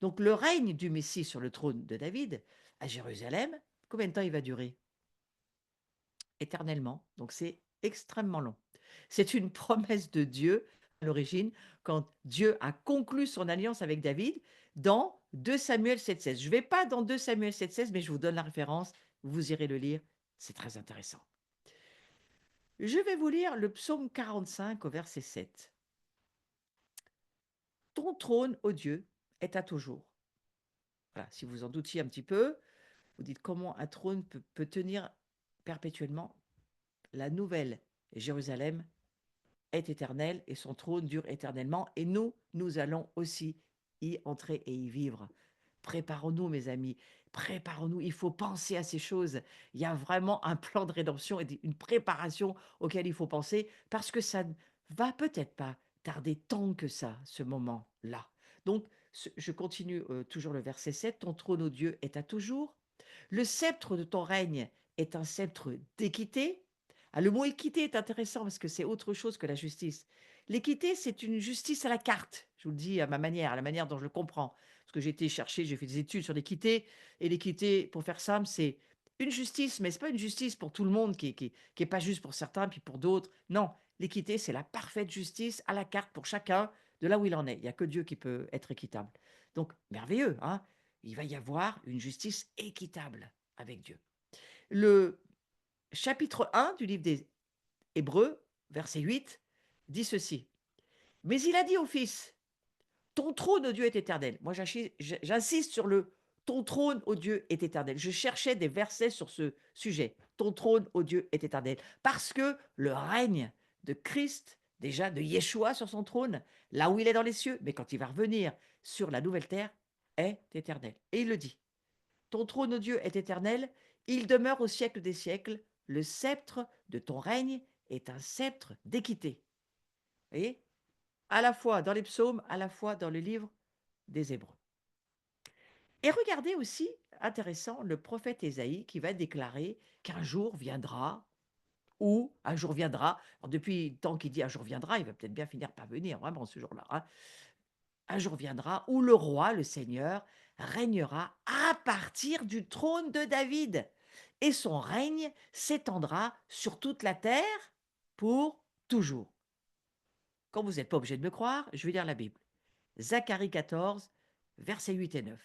Donc le règne du Messie sur le trône de David, à Jérusalem, combien de temps il va durer? Éternellement. Donc c'est extrêmement long. C'est une promesse de Dieu à l'origine, quand Dieu a conclu son alliance avec David dans 2 Samuel 7,16. Je ne vais pas dans 2 Samuel 7,16, mais je vous donne la référence, vous irez le lire, c'est très intéressant. Je vais vous lire le psaume 45 au verset 7. Ton trône, ô Dieu, est à toujours. Voilà, si vous en doutiez un petit peu, vous dites comment un trône peut tenir perpétuellement. La nouvelle Jérusalem est éternelle et son trône dure éternellement. Et nous allons aussi y entrer et y vivre. Préparons-nous, mes amis. Préparons-nous. Il faut penser à ces choses. Il y a vraiment un plan de rédemption et une préparation auquel il faut penser parce que ça ne va peut-être pas tarder tant que ça, ce moment-là. Donc, je continue toujours le verset 7. Ton trône, ô Dieu, est à toujours. Le sceptre de ton règne est un sceptre d'équité. Ah, le mot équité est intéressant parce que c'est autre chose que la justice. L'équité, c'est une justice à la carte. Je vous le dis à ma manière, à la manière dont je le comprends. Parce que j'ai été chercher, j'ai fait des études sur l'équité. Et l'équité, pour faire simple, c'est une justice, mais ce n'est pas une justice pour tout le monde qui est pas juste pour certains, puis pour d'autres. Non, l'équité, c'est la parfaite justice à la carte pour chacun de là où il en est. Il n'y a que Dieu qui peut être équitable. Donc, merveilleux, hein? Il va y avoir une justice équitable avec Dieu. Le chapitre 1 du livre des Hébreux, verset 8, dit ceci. Mais il a dit au Fils, ton trône, ô Dieu, est éternel. Moi, j'insiste sur le ton trône, ô Dieu, est éternel. Je cherchais des versets sur ce sujet. Ton trône, ô Dieu, est éternel. Parce que le règne de Christ, déjà de Yeshua sur son trône, là où il est dans les cieux, mais quand il va revenir sur la nouvelle terre, est éternel. Et il le dit. Ton trône, ô Dieu, est éternel, il demeure au siècle des siècles, le sceptre de ton règne est un sceptre d'équité. Vous voyez? À la fois dans les psaumes, à la fois dans le livre des Hébreux. Et regardez aussi, intéressant, le prophète Ésaïe qui va déclarer qu'un jour viendra, ou un jour viendra, alors depuis le temps qu'il dit un jour viendra, il va peut-être bien finir par venir, vraiment, ce jour-là, hein. Un jour viendra où le roi, le Seigneur, régnera à partir du trône de David. Et son règne s'étendra sur toute la terre pour toujours. Quand vous n'êtes pas obligé de me croire, je vais lire la Bible. Zacharie 14, versets 8 et 9.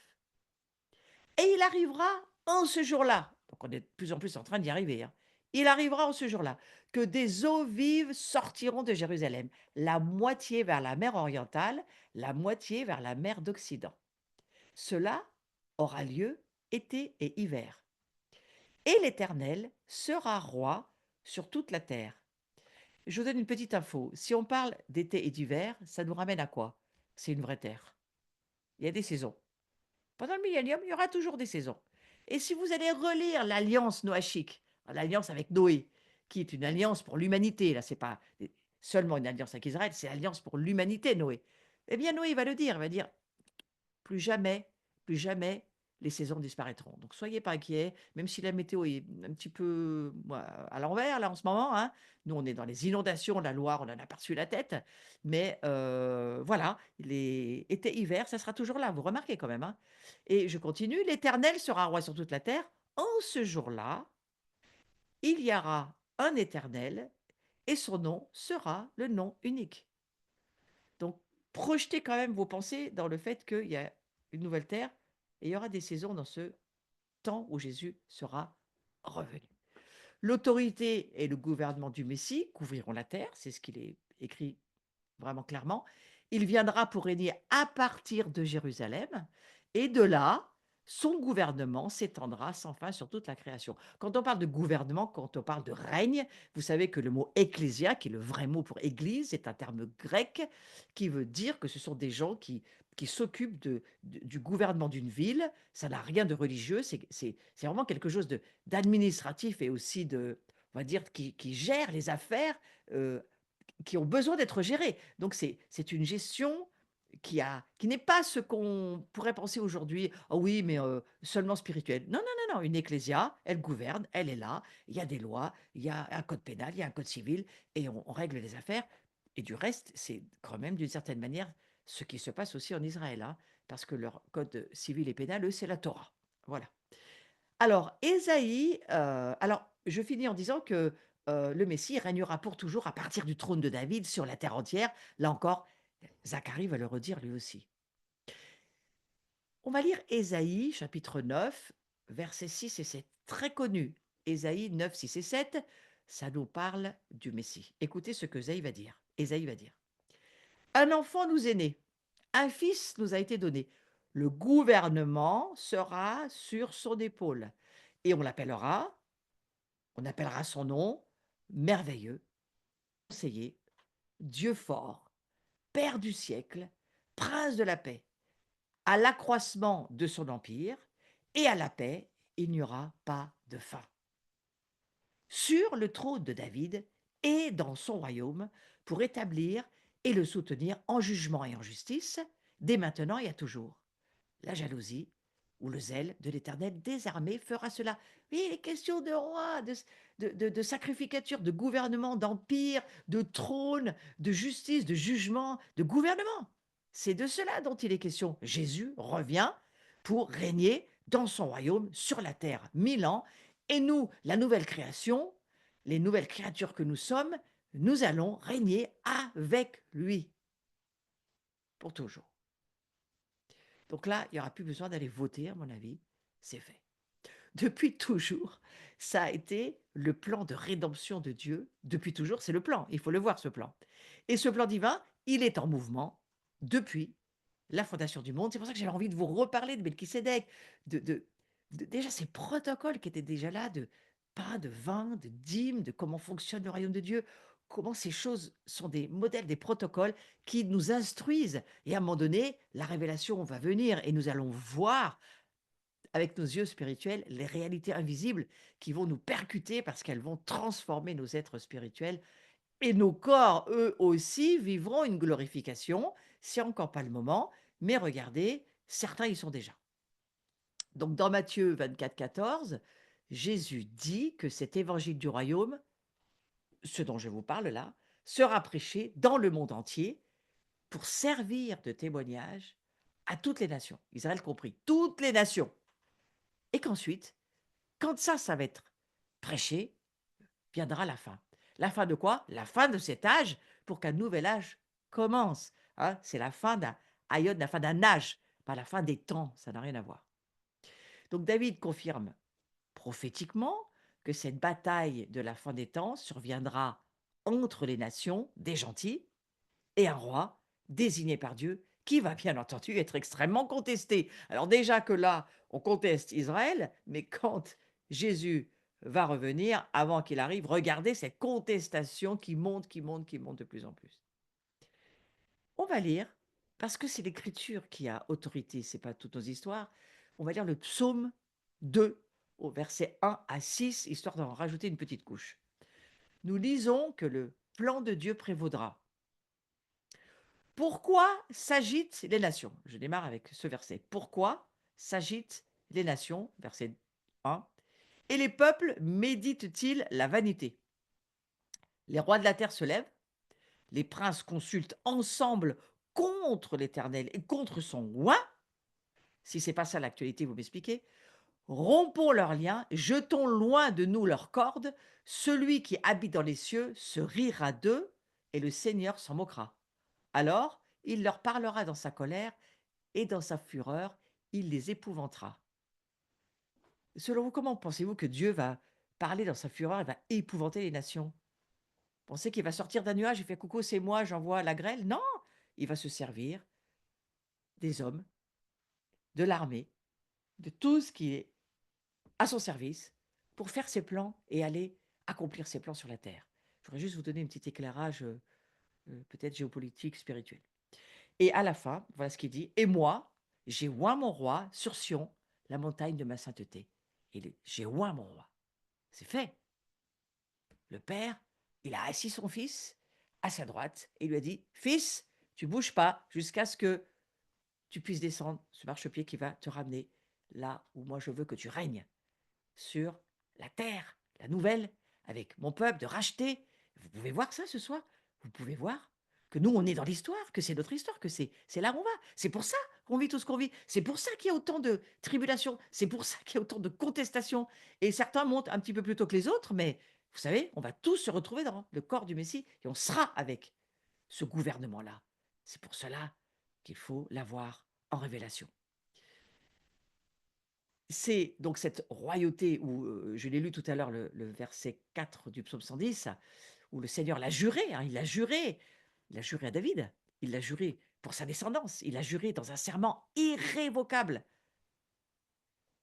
Et il arrivera en ce jour-là, donc on est de plus en plus en train d'y arriver, hein. Il arrivera en ce jour-là que des eaux vives sortiront de Jérusalem, la moitié vers la mer orientale, la moitié vers la mer d'Occident. Cela aura lieu été et hiver. Et l'Éternel sera roi sur toute la terre. Je vous donne une petite info. Si on parle d'été et d'hiver, ça nous ramène à quoi? C'est une vraie terre. Il y a des saisons. Pendant le millénium, il y aura toujours des saisons. Et si vous allez relire l'alliance noachique, l'alliance avec Noé, qui est une alliance pour l'humanité, là, c'est pas seulement une alliance avec Israël, c'est l'alliance pour l'humanité, Noé. Eh bien, Noé va le dire, il va dire plus jamais les saisons disparaîtront. Donc soyez pas inquiets, même si la météo est un petit peu à l'envers là en ce moment, hein. Nous, on est dans les inondations, la Loire, on en a par-dessus la tête. Mais voilà, les été-hiver, ça sera toujours là. Vous remarquez quand même, hein. Et je continue, l'Éternel sera roi sur toute la terre. En ce jour-là, il y aura un Éternel et son nom sera le nom unique. Donc, projetez quand même vos pensées dans le fait qu'il y a une nouvelle terre et il y aura des saisons dans ce temps où Jésus sera revenu. L'autorité et le gouvernement du Messie couvriront la terre, c'est ce qu'il est écrit vraiment clairement. Il viendra pour régner à partir de Jérusalem et de là, son gouvernement s'étendra sans fin sur toute la création. Quand on parle de gouvernement, quand on parle de règne, vous savez que le mot ecclésia, qui est le vrai mot pour église, est un terme grec qui veut dire que ce sont des gens qui s'occupent du gouvernement d'une ville. Ça n'a rien de religieux, c'est vraiment quelque chose d'administratif et aussi on va dire, qui gère les affaires euh, qui ont besoin d'être gérés. Donc c'est une gestion qui n'est pas ce qu'on pourrait penser aujourd'hui: «Ah oui, mais seulement spirituel». Non, non, non, non, une ecclésia, elle gouverne, elle est là, il y a des lois, il y a un code pénal, il y a un code civil et on règle les affaires et du reste, c'est quand même d'une certaine manière ce qui se passe aussi en Israël, hein. parce que leur code civil et pénal, eux, c'est la Torah. Voilà. Alors, Ésaïe, alors je finis en disant que, le Messie régnera pour toujours à partir du trône de David sur la terre entière. Là encore, Zacharie va le redire lui aussi. On va lire Ésaïe chapitre 9, versets 6 et 7, très connu. Ésaïe 9, 6 et 7, ça nous parle du Messie. Écoutez ce que Ésaïe va dire. Ésaïe va dire: «Un enfant nous est né, un fils nous a été donné. Le gouvernement sera sur son épaule et on appellera son nom merveilleux, conseiller, Dieu fort, Père du siècle, prince de la paix. À l'accroissement de son empire et à la paix, il n'y aura pas de fin. Sur le trône de David et dans son royaume, pour établir et le soutenir en jugement et en justice, dès maintenant et à toujours. La jalousie ou le zèle de l'Éternel des armées fera cela. Oui, les questions de roi, de sacrificature, de gouvernement, d'empire, de trône, de justice, de jugement, de gouvernement. C'est de cela dont il est question. Jésus revient pour régner dans son royaume sur la terre 1000 ans. Et nous, la nouvelle création, les nouvelles créatures que nous sommes, nous allons régner avec lui pour toujours. Donc là, il n'y aura plus besoin d'aller voter, à mon avis, c'est fait. Depuis toujours, ça a été le plan de rédemption de Dieu. Depuis toujours, c'est le plan. Il faut le voir, ce plan. Et ce plan divin, il est en mouvement depuis la fondation du monde. C'est pour ça que j'avais envie de vous reparler de Melchisédek, de, de- déjà ces protocoles qui étaient déjà là, de pain, de vin, de dîmes, de comment fonctionne le royaume de Dieu, comment ces choses sont des modèles, des protocoles qui nous instruisent. Et à un moment donné, la révélation va venir et nous allons voir avec nos yeux spirituels les réalités invisibles qui vont nous percuter parce qu'elles vont transformer nos êtres spirituels et nos corps, eux aussi, vivront une glorification. C'est encore pas le moment, mais regardez, certains y sont déjà. Donc dans Matthieu 24, 14, Jésus dit que cet évangile du royaume, ce dont je vous parle là, sera prêché dans le monde entier pour servir de témoignage à toutes les nations, Israël compris, toutes les nations. Et qu'ensuite, quand ça va être prêché, viendra la fin. La fin de quoi? La fin de cet âge pour qu'un nouvel âge commence. Hein. C'est la fin d'un aïeul, la fin d'un âge, pas la fin des temps. Ça n'a rien à voir. Donc David confirme prophétiquement que cette bataille de la fin des temps surviendra entre les nations des gentils et un roi désigné par Dieu qui va bien entendu être extrêmement contesté. Alors déjà que là, on conteste Israël, mais quand Jésus va revenir, avant qu'il arrive, regardez cette contestation qui monte, qui monte, qui monte de plus en plus. On va lire, parce que c'est l'écriture qui a autorité, c'est pas toutes nos histoires, on va lire le psaume 2 au verset 1 à 6, histoire d'en rajouter une petite couche. Nous lisons que le plan de Dieu prévaudra. Pourquoi s'agitent les nations? Je démarre avec ce verset. Pourquoi s'agitent les nations? Verset 1. Et les peuples méditent-ils la vanité? Les rois de la terre se lèvent, les princes consultent ensemble contre l'Éternel et contre son roi. Si c'est pas ça l'actualité, vous m'expliquez. Rompons leurs liens, jetons loin de nous leurs cordes. Celui qui habite dans les cieux se rira d'eux et le Seigneur s'en moquera. Alors, il leur parlera dans sa colère et dans sa fureur, il les épouvantera. Selon vous, comment pensez-vous que Dieu va parler dans sa fureur et va épouvanter les nations? Pensez qu'il va sortir d'un nuage et faire coucou, c'est moi, j'envoie la grêle? Non, il va se servir des hommes, de l'armée, de tout ce qui est à son service pour faire ses plans et aller accomplir ses plans sur la terre. Je voudrais juste vous donner un petit éclairage, peut-être géopolitique, spirituel. Et à la fin, voilà ce qu'il dit. Et moi, j'ai oint mon roi sur Sion, la montagne de ma sainteté. J'ai oint mon roi. C'est fait. Le père, il a assis son fils à sa droite et lui a dit: Fils, tu bouges pas jusqu'à ce que tu puisses descendre ce marchepied qui va te ramener là où moi je veux que tu règnes, sur la terre, la nouvelle, avec mon peuple, de racheter. Vous pouvez voir ça ce soir? Vous pouvez voir? que nous, on est dans l'histoire, que c'est notre histoire, que c'est là où on va. C'est pour ça qu'on vit tout ce qu'on vit. C'est pour ça qu'il y a autant de tribulations. C'est pour ça qu'il y a autant de contestations. Et certains montent un petit peu plus tôt que les autres, mais vous savez, on va tous se retrouver dans le corps du Messie et on sera avec ce gouvernement-là. C'est pour cela qu'il faut l'avoir en révélation. C'est donc cette royauté où, je l'ai lu tout à l'heure, le verset 4 du psaume 110, où le Seigneur l'a juré, hein, il a juré à David, il l'a juré pour sa descendance, il a juré dans un serment irrévocable.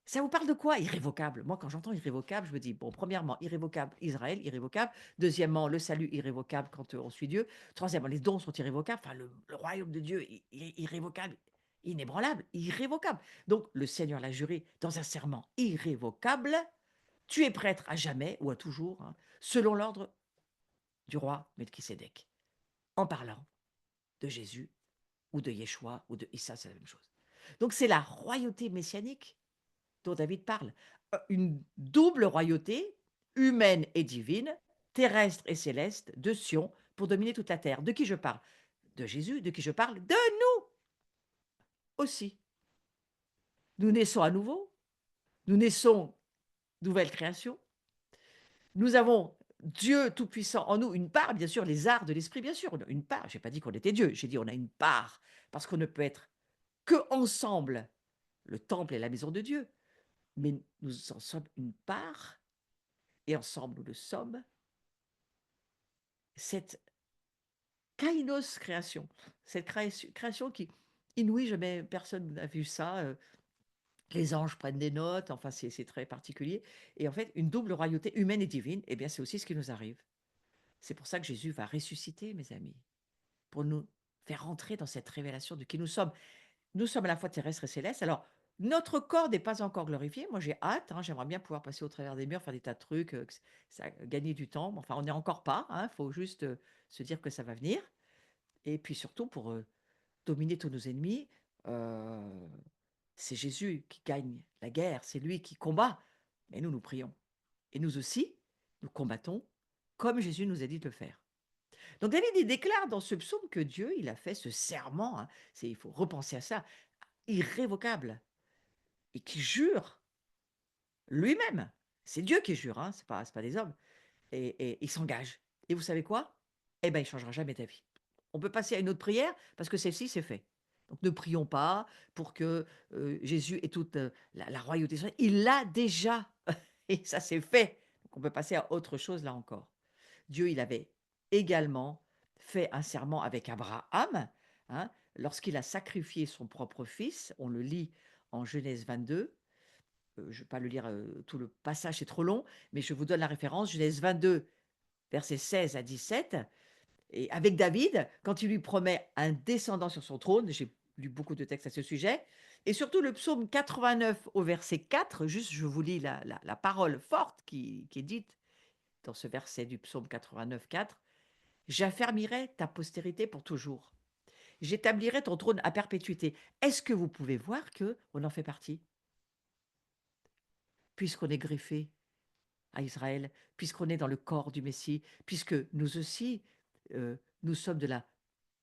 Ça vous parle de quoi irrévocable? Moi, quand j'entends irrévocable, je me dis, bon, premièrement, irrévocable, Israël, irrévocable. Deuxièmement, le salut irrévocable quand on suit Dieu. Troisièmement, les dons sont irrévocables. Enfin, le royaume de Dieu est irrévocable, inébranlable, irrévocable. Donc, le Seigneur l'a juré dans un serment irrévocable. Tu es prêtre à jamais ou à toujours, hein, selon l'ordre du roi Melchisédek. En parlant de Jésus ou de Yeshua ou de Issa, c'est la même chose. Donc, c'est la royauté messianique dont David parle. Une double royauté, humaine et divine, terrestre et céleste, de Sion, pour dominer toute la terre. De qui je parle? De Jésus. De qui je parle? De nous aussi. Nous naissons à nouveau. Nous naissons nouvelle création. Nous avons Dieu Tout-Puissant en nous, une part, bien sûr, les arts de l'esprit, bien sûr, une part. Je n'ai pas dit qu'on était Dieu, j'ai dit on a une part, parce qu'on ne peut être que ensemble le temple et la maison de Dieu. Mais nous en sommes une part, et ensemble nous le sommes. Cette kainos création, cette création qui inouïe, jamais personne n'a vu ça. Les anges prennent des notes, enfin c'est très particulier. Et en fait, une double royauté humaine et divine, eh bien c'est aussi ce qui nous arrive. C'est pour ça que Jésus va ressusciter, mes amis, pour nous faire rentrer dans cette révélation de qui nous sommes. Nous sommes à la fois terrestres et célestes. Alors, notre corps n'est pas encore glorifié. Moi, j'ai hâte, hein, j'aimerais bien pouvoir passer au travers des murs, faire des tas de trucs, ça, gagner du temps. Enfin, on n'est encore pas. Il faut juste se dire que ça va venir. Et puis surtout, pour dominer tous nos ennemis, euh, c'est Jésus qui gagne la guerre. C'est lui qui combat. Mais nous, nous prions. Et nous aussi, nous combattons comme Jésus nous a dit de le faire. Donc David, il déclare dans ce psaume que Dieu, il a fait ce serment, hein, il faut repenser à ça, irrévocable, et qui jure lui-même. C'est Dieu qui jure, hein, c'est pas des hommes. Et il s'engage. Et vous savez quoi? Eh ben, il ne changera jamais d'avis. On peut passer à une autre prière parce que celle-ci, c'est fait. Donc ne prions pas pour que Jésus ait toute la royauté. Il l'a déjà. Et ça, c'est fait. Donc on peut passer à autre chose là encore. Dieu, il avait également fait un serment avec Abraham, hein, lorsqu'il a sacrifié son propre fils. On le lit en Genèse 22. Je ne vais pas le lire tout le passage, c'est trop long, mais je vous donne la référence. Genèse 22, versets 16 à 17. Et avec David, quand il lui promet un descendant sur son trône, j'ai lu beaucoup de textes à ce sujet, et surtout le psaume 89 au verset 4, juste je vous lis la parole forte qui est dite dans ce verset du psaume 89, 4. J'affermirai ta postérité pour toujours. J'établirai ton trône à perpétuité. Est-ce que vous pouvez voir que on en fait partie, puisqu'on est greffé à Israël, puisqu'on est dans le corps du Messie, puisque nous aussi, nous sommes de la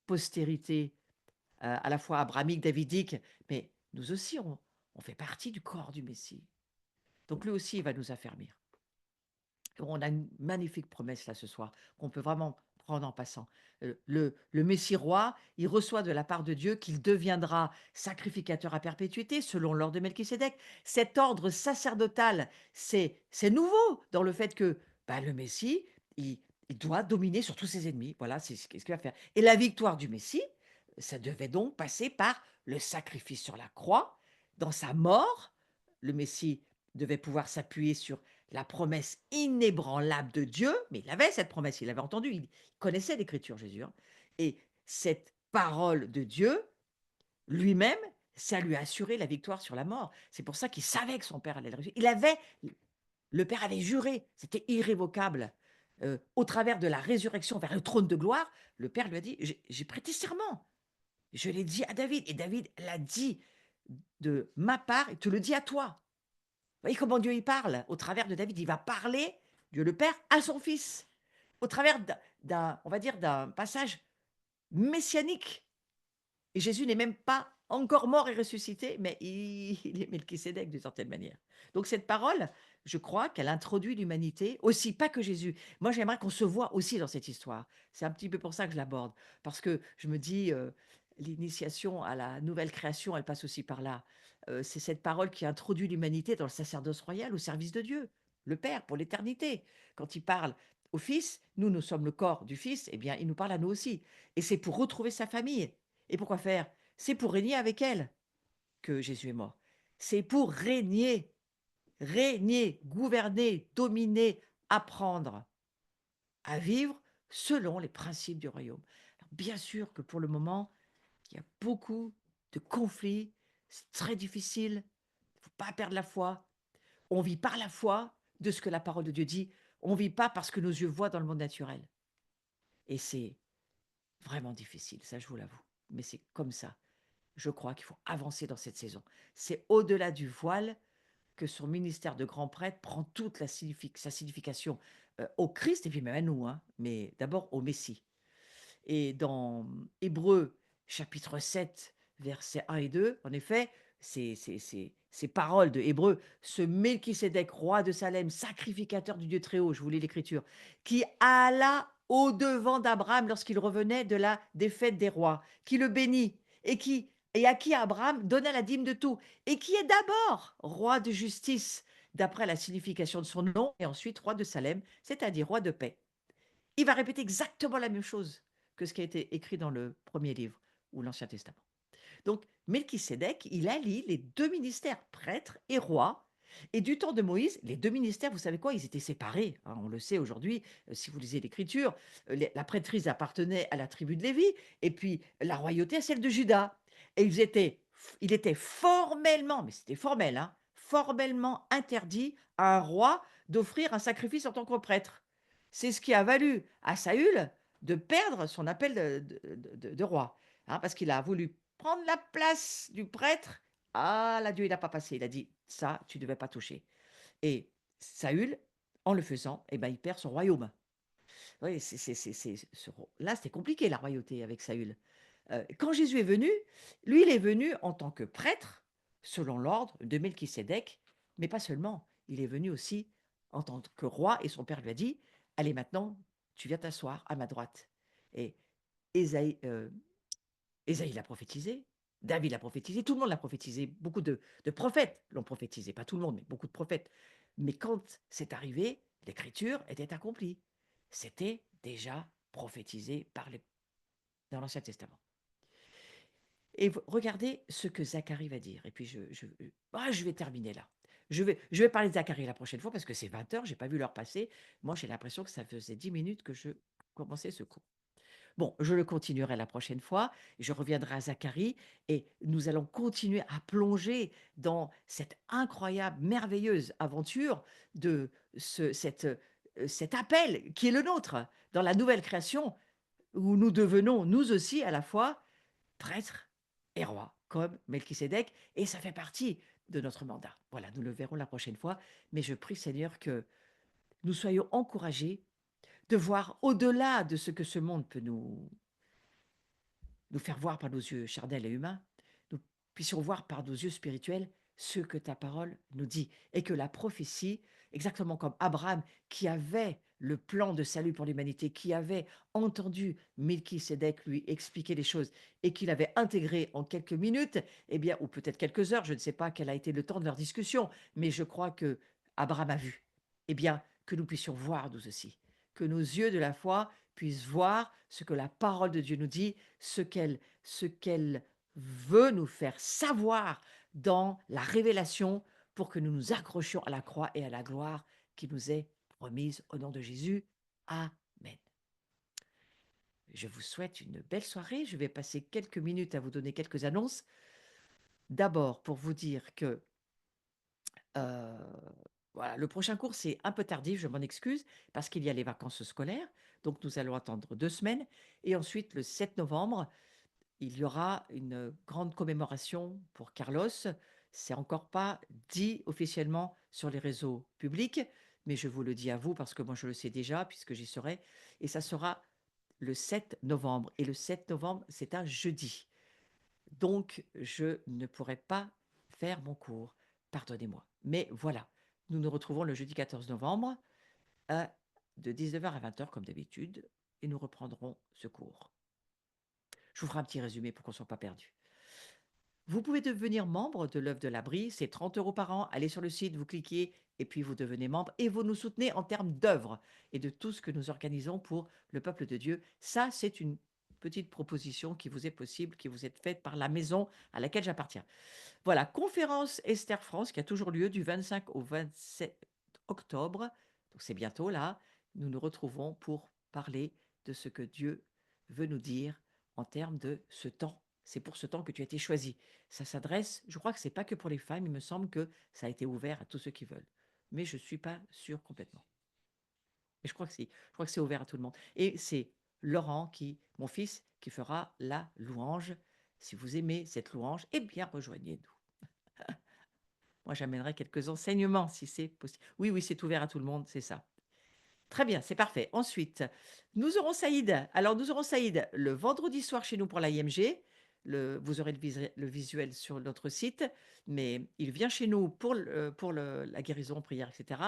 postérité à la fois abrahamique, davidique, mais nous aussi, on fait partie du corps du Messie. Donc lui aussi, il va nous affermir. On a une magnifique promesse là ce soir, qu'on peut vraiment prendre en passant. Le Messie roi, il reçoit de la part de Dieu qu'il deviendra sacrificateur à perpétuité, selon l'ordre de Melchisédek. Cet ordre sacerdotal, c'est nouveau dans le fait que bah, le Messie, il doit dominer sur tous ses ennemis. Voilà, c'est ce qu'il va faire. Et la victoire du Messie, ça devait donc passer par le sacrifice sur la croix. Dans sa mort, le Messie devait pouvoir s'appuyer sur la promesse inébranlable de Dieu, mais il avait cette promesse, il l'avait entendue, il connaissait l'Écriture, Jésus, hein. Et cette parole de Dieu, lui-même, ça lui a assuré la victoire sur la mort. C'est pour ça qu'il savait que son Père allait le réussir. Le Père avait juré, c'était irrévocable. Au travers de la résurrection vers le trône de gloire, le Père lui a dit, j'ai prêté serment. Je l'ai dit à David, et David l'a dit de ma part, et te le dit à toi. Vous voyez comment Dieu y parle? Au travers de David, il va parler, Dieu le Père, à son fils. Au travers on va dire, d'un passage messianique. Et Jésus n'est même pas encore mort et ressuscité, mais il est Melchisédek d'une certaine manière. Donc cette parole, je crois qu'elle introduit l'humanité aussi, pas que Jésus. Moi, j'aimerais qu'on se voit aussi dans cette histoire. C'est un petit peu pour ça que je l'aborde, parce que je me dis, l'initiation à la nouvelle création, elle passe aussi par là. C'est cette parole qui introduit l'humanité dans le sacerdoce royal au service de Dieu, le Père, pour l'éternité. Quand il parle au Fils, nous sommes le corps du Fils, eh bien, il nous parle à nous aussi. Et c'est pour retrouver sa famille. Et pourquoi faire? C'est pour régner avec elle que Jésus est mort. C'est pour régner, régner, gouverner, dominer, apprendre à vivre selon les principes du royaume. Alors, bien sûr que pour le moment, il y a beaucoup de conflits, c'est très difficile, il ne faut pas perdre la foi. On vit par la foi de ce que la parole de Dieu dit, on ne vit pas parce que nos yeux voient dans le monde naturel. Et c'est vraiment difficile, ça je vous l'avoue, mais c'est comme ça. Je crois qu'il faut avancer dans cette saison. C'est au-delà du voile que son ministère de grand prêtre prend toute sa signification au Christ et puis même à nous, hein, mais d'abord au Messie. Et dans Hébreux chapitre 7, versets 1 et 2, en effet, ces paroles de Hébreux, ce Melchisédek, roi de Salem, sacrificateur du Dieu très haut, je vous lis l'écriture, qui alla au-devant d'Abraham lorsqu'il revenait de la défaite des rois, qui le bénit et à qui Abraham donna la dîme de tout, et qui est d'abord roi de justice, d'après la signification de son nom, et ensuite roi de Salem, c'est-à-dire roi de paix. Il va répéter exactement la même chose que ce qui a été écrit dans le premier livre ou l'Ancien Testament. Donc, Melchisédek, il allie les deux ministères, prêtre et roi. Et du temps de Moïse, les deux ministères, vous savez quoi, ils étaient séparés, hein, on le sait aujourd'hui, si vous lisez l'Écriture, la prêtrise appartenait à la tribu de Lévi, et puis la royauté à celle de Juda. Et il était formellement, mais c'était formel, hein, formellement interdit à un roi d'offrir un sacrifice en tant que prêtre. C'est ce qui a valu à Saül de perdre son appel de roi, hein, parce qu'il a voulu prendre la place du prêtre. Ah, là, Dieu, il n'a pas passé. Il a dit, ça, tu ne devais pas toucher. Et Saül, en le faisant, eh ben, il perd son royaume. Oui, là, c'était compliqué, la royauté avec Saül. Quand Jésus est venu, lui, il est venu en tant que prêtre, selon l'ordre de Melchisédek, mais pas seulement. Il est venu aussi en tant que roi, et son père lui a dit, allez, maintenant, tu viens t'asseoir à ma droite. Et Ésaïe, Ésaïe l'a prophétisé, David l'a prophétisé, tout le monde l'a prophétisé, beaucoup de prophètes l'ont prophétisé, pas tout le monde, mais beaucoup de prophètes. Mais quand c'est arrivé, l'écriture était accomplie. C'était déjà prophétisé dans l'Ancien Testament. Et regardez ce que Zacharie va dire. Et puis je vais terminer là. Je vais parler de Zacharie la prochaine fois parce que c'est 20 heures, je n'ai pas vu l'heure passer. Moi, j'ai l'impression que ça faisait 10 minutes que je commençais ce cours. Bon, je le continuerai la prochaine fois. Je reviendrai à Zacharie et nous allons continuer à plonger dans cette incroyable, merveilleuse aventure de cet appel qui est le nôtre dans la nouvelle création où nous devenons, nous aussi, à la fois prêtres et rois, comme Melchisédek, et ça fait partie de notre mandat. Voilà, nous le verrons la prochaine fois, mais je prie Seigneur que nous soyons encouragés de voir au-delà de ce que ce monde peut nous faire voir par nos yeux charnels et humains, nous puissions voir par nos yeux spirituels ce que ta parole nous dit. Et que la prophétie, exactement comme Abraham, qui avait le plan de salut pour l'humanité, qui avait entendu Melchisédek lui expliquer les choses et qu'il avait intégré en quelques minutes, eh bien, ou peut-être quelques heures, je ne sais pas quel a été le temps de leur discussion, mais je crois que Abraham a vu. Eh bien, que nous puissions voir nous aussi, que nos yeux de la foi puissent voir ce que la parole de Dieu nous dit, ce qu'elle veut nous faire savoir dans la révélation pour que nous nous accrochions à la croix et à la gloire qui nous est promise au nom de Jésus. Amen. Je vous souhaite une belle soirée. Je vais passer quelques minutes à vous donner quelques annonces. D'abord, pour vous dire que euh, voilà, le prochain cours, c'est un peu tardif, je m'en excuse, parce qu'il y a les vacances scolaires. Donc, nous allons attendre 2 semaines. Et ensuite, le 7 novembre, il y aura une grande commémoration pour Carlos. C'est encore pas dit officiellement sur les réseaux publics, mais je vous le dis à vous parce que moi je le sais déjà puisque j'y serai. Et ça sera le 7 novembre. Et le 7 novembre, c'est un jeudi. Donc, je ne pourrai pas faire mon cours. Pardonnez-moi. Mais voilà, nous nous retrouvons le jeudi 14 novembre de 19h à 20h comme d'habitude et nous reprendrons ce cours. Je vous ferai un petit résumé pour qu'on ne soit pas perdu. Vous pouvez devenir membre de l'œuvre de l'abri, c'est 30 € par an. Allez sur le site, vous cliquez et puis vous devenez membre et vous nous soutenez en termes d'œuvres et de tout ce que nous organisons pour le peuple de Dieu. Ça, c'est une petite proposition qui vous est possible, qui vous est faite par la maison à laquelle j'appartiens. Voilà, conférence Esther France qui a toujours lieu du 25 au 27 octobre. Donc c'est bientôt là. Nous nous retrouvons pour parler de ce que Dieu veut nous dire en termes de ce temps. C'est pour ce temps que tu as été choisi. Ça s'adresse, je crois que c'est pas que pour les femmes, il me semble que ça a été ouvert à tous ceux qui veulent. Mais je ne suis pas sûre complètement. Mais je crois que si, je crois que c'est ouvert à tout le monde. Et c'est Laurent qui, mon fils, qui fera la louange. Si vous aimez cette louange, eh bien rejoignez-nous. Moi, j'amènerai quelques enseignements si c'est possible. Oui, oui, c'est ouvert à tout le monde, c'est ça. Très bien, c'est parfait. Ensuite, nous aurons Saïd. Alors, nous aurons Saïd le vendredi soir chez nous pour l'IMG. Vous aurez le visuel sur notre site, mais il vient chez nous pour la guérison, prière, etc.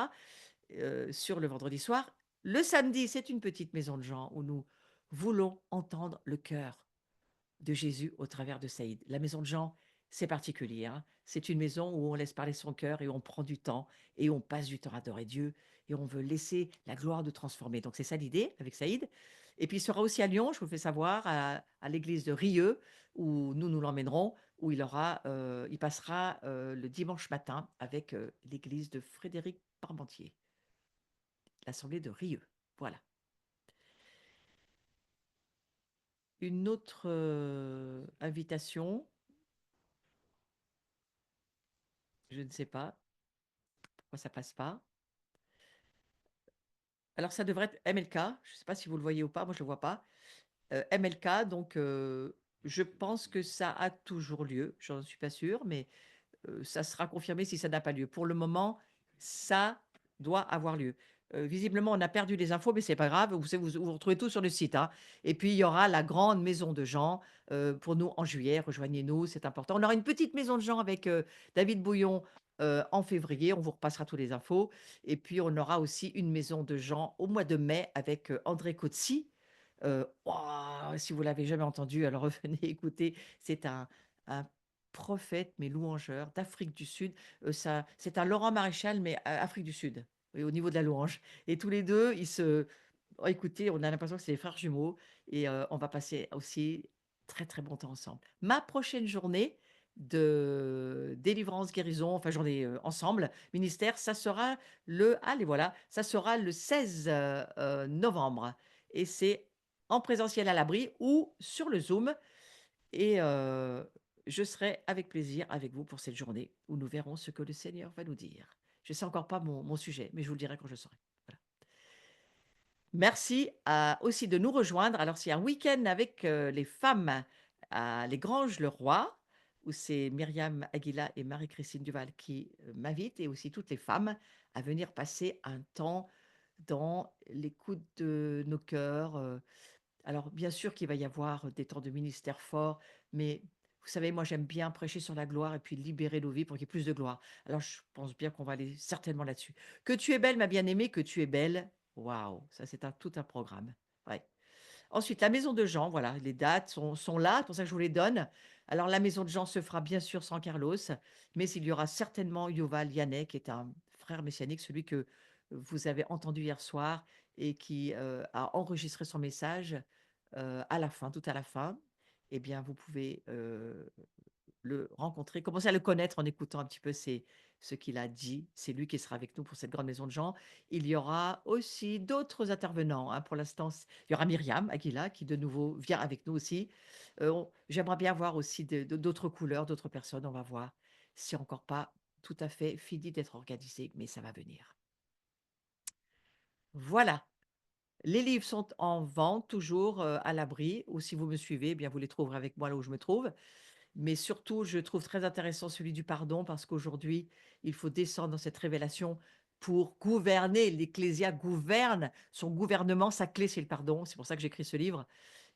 Sur le vendredi soir. Le samedi, c'est une petite maison de gens où nous voulons entendre le cœur de Jésus au travers de Saïd. La maison de Jean, c'est particulier, hein. C'est une maison où on laisse parler son cœur et on prend du temps et on passe du temps à adorer Dieu et on veut laisser la gloire de transformer. Donc c'est ça l'idée avec Saïd. Et puis il sera aussi à Lyon, je vous le fais savoir, à l'église de Rieux, où nous l'emmènerons, où il passera le dimanche matin avec l'église de Frédéric Parmentier, l'assemblée de Rieux. Voilà. Une autre invitation, je ne sais pas pourquoi ça passe pas. Alors ça devrait être MLK, je ne sais pas si vous le voyez ou pas, moi je ne le vois pas. MLK, donc je pense que ça a toujours lieu, j'en suis pas sûre, mais ça sera confirmé si ça n'a pas lieu. Pour le moment, ça doit avoir lieu. Visiblement, on a perdu les infos, mais c'est pas grave, vous retrouvez tout sur le site, hein. Et puis il y aura la grande maison de Jean, pour nous en juillet, rejoignez-nous, c'est important. On aura une petite maison de Jean avec, David Bouillon, en février, on vous repassera toutes les infos et puis on aura aussi une maison de Jean au mois de mai avec, André Coetzee. Waouh! Si vous l'avez jamais entendu, alors revenez écouter. C'est un prophète, mais louangeur d'Afrique du Sud. C'est un Laurent Maréchal, mais Afrique du Sud, oui, au niveau de la louange. Et tous les deux, oh, écoutez, on a l'impression que c'est des frères jumeaux et on va passer aussi très, très bon temps ensemble. Ma prochaine journée de délivrance, guérison, enfin journée, ensemble, ministère, ça sera allez voilà, ça sera le 16 novembre et c'est en présentiel à l'abri ou sur le Zoom et je serai avec plaisir avec vous pour cette journée où nous verrons ce que le Seigneur va nous dire. Je ne sais encore pas mon sujet, mais je vous le dirai quand je saurai. Voilà. Merci aussi de nous rejoindre. Alors, c'est un week-end avec les femmes à Les Granges-le-Roi, où c'est Myriam Aguila et Marie-Christine Duval qui m'invitent, et aussi toutes les femmes à venir passer un temps dans l'écoute de nos cœurs. Alors, bien sûr qu'il va y avoir des temps de ministère forts, mais vous savez, moi, j'aime bien prêcher sur la gloire et puis libérer nos vies pour qu'il y ait plus de gloire. Alors, je pense bien qu'on va aller certainement là-dessus. Que tu es belle, ma bien-aimée, que tu es belle. Waouh, ça, c'est tout un programme. Ouais. Ensuite, la maison de Jean, voilà, les dates sont là, c'est pour ça que je vous les donne. Alors, la maison de Jean se fera bien sûr sans Carlos, mais il y aura certainement Yoval Yannick, qui est un frère messianique, celui que vous avez entendu hier soir et qui a enregistré son message à la fin, tout à la fin. Eh bien, vous pouvez le rencontrer, commencer à le connaître en écoutant un petit peu ce qu'il a dit. C'est lui qui sera avec nous pour cette grande maison de Jean. Il y aura aussi d'autres intervenants, hein. Pour l'instant, il y aura Myriam Aguila qui de nouveau vient avec nous aussi. J'aimerais bien voir aussi d'autres couleurs, d'autres personnes. On va voir. C'est encore pas tout à fait fini d'être organisé, mais ça va venir. Voilà. Les livres sont en vente toujours à l'abri, ou si vous me suivez, eh bien vous les trouverez avec moi là où je me trouve. Mais surtout, je trouve très intéressant celui du pardon parce qu'aujourd'hui, il faut descendre dans cette révélation pour gouverner. L'Ecclésia gouverne, son gouvernement, sa clé, c'est le pardon. C'est pour ça que j'écris ce livre.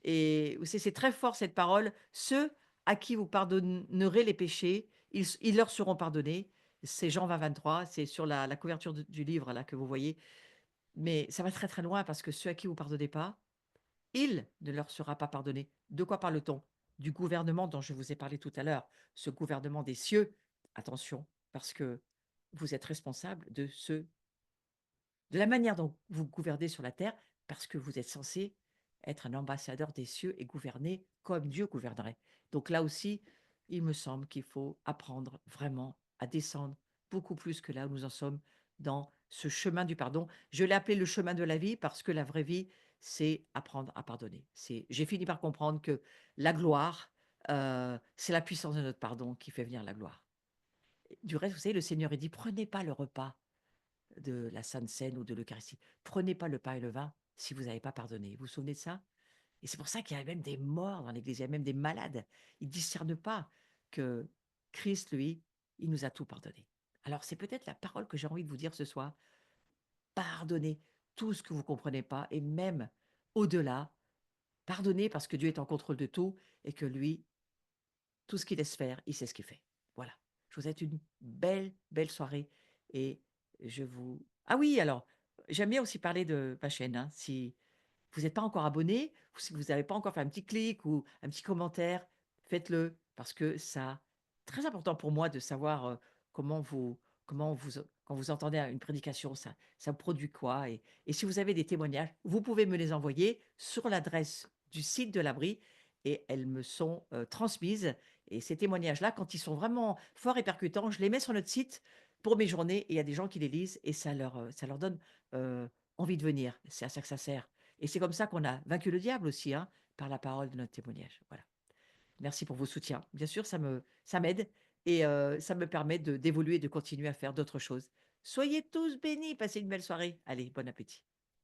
Et vous savez, c'est très fort cette parole. Ceux à qui vous pardonnerez les péchés, ils leur seront pardonnés. C'est Jean 20, 23, c'est sur la couverture du livre là que vous voyez. Mais ça va très très loin parce que ceux à qui vous pardonnez pas, il ne leur sera pas pardonné. De quoi parle-t-on? Du gouvernement dont je vous ai parlé tout à l'heure, ce gouvernement des cieux. Attention, parce que vous êtes responsable de la manière dont vous gouvernez sur la terre, parce que vous êtes censé être un ambassadeur des cieux et gouverner comme Dieu gouvernerait. Donc là aussi, il me semble qu'il faut apprendre vraiment à descendre beaucoup plus que là où nous en sommes dans ce chemin du pardon. Je l'ai appelé le chemin de la vie parce que la vraie vie, c'est apprendre à pardonner. J'ai fini par comprendre que la gloire, c'est la puissance de notre pardon qui fait venir la gloire. Du reste, vous savez, le Seigneur, il dit, prenez pas le repas de la Sainte Seine ou de l'Eucharistie. Prenez pas le pain et le vin si vous n'avez pas pardonné. Vous vous souvenez de ça? Et c'est pour ça qu'il y a même des morts dans l'Église, il y a même des malades. Ils ne discernent pas que Christ, lui, il nous a tout pardonné. Alors c'est peut-être la parole que j'ai envie de vous dire ce soir. Pardonnez tout ce que vous ne comprenez pas et même au-delà, pardonnez parce que Dieu est en contrôle de tout et que lui, tout ce qu'il laisse faire, il sait ce qu'il fait. Voilà. Je vous souhaite une belle, belle soirée et je vous ah oui, alors, j'aime bien aussi parler de ma chaîne, hein. Si vous n'êtes pas encore abonné, ou si vous n'avez pas encore fait un petit clic ou un petit commentaire, faites-le parce que ça très important pour moi de savoir, comment vous comment vous quand vous entendez une prédication, ça produit quoi et si vous avez des témoignages, vous pouvez me les envoyer sur l'adresse du site de l'abri et elles me sont, transmises et ces témoignages-là, quand ils sont vraiment forts et percutants, je les mets sur notre site pour mes journées et il y a des gens qui les lisent et ça leur donne, envie de venir. C'est à ça que ça sert. Et c'est comme ça qu'on a vaincu le diable aussi, hein, par la parole de notre témoignage. Voilà. Merci pour vos soutiens. Bien sûr, ça m'aide et ça me permet d'évoluer, de continuer à faire d'autres choses. Soyez tous bénis, passez une belle soirée. Allez, bon appétit.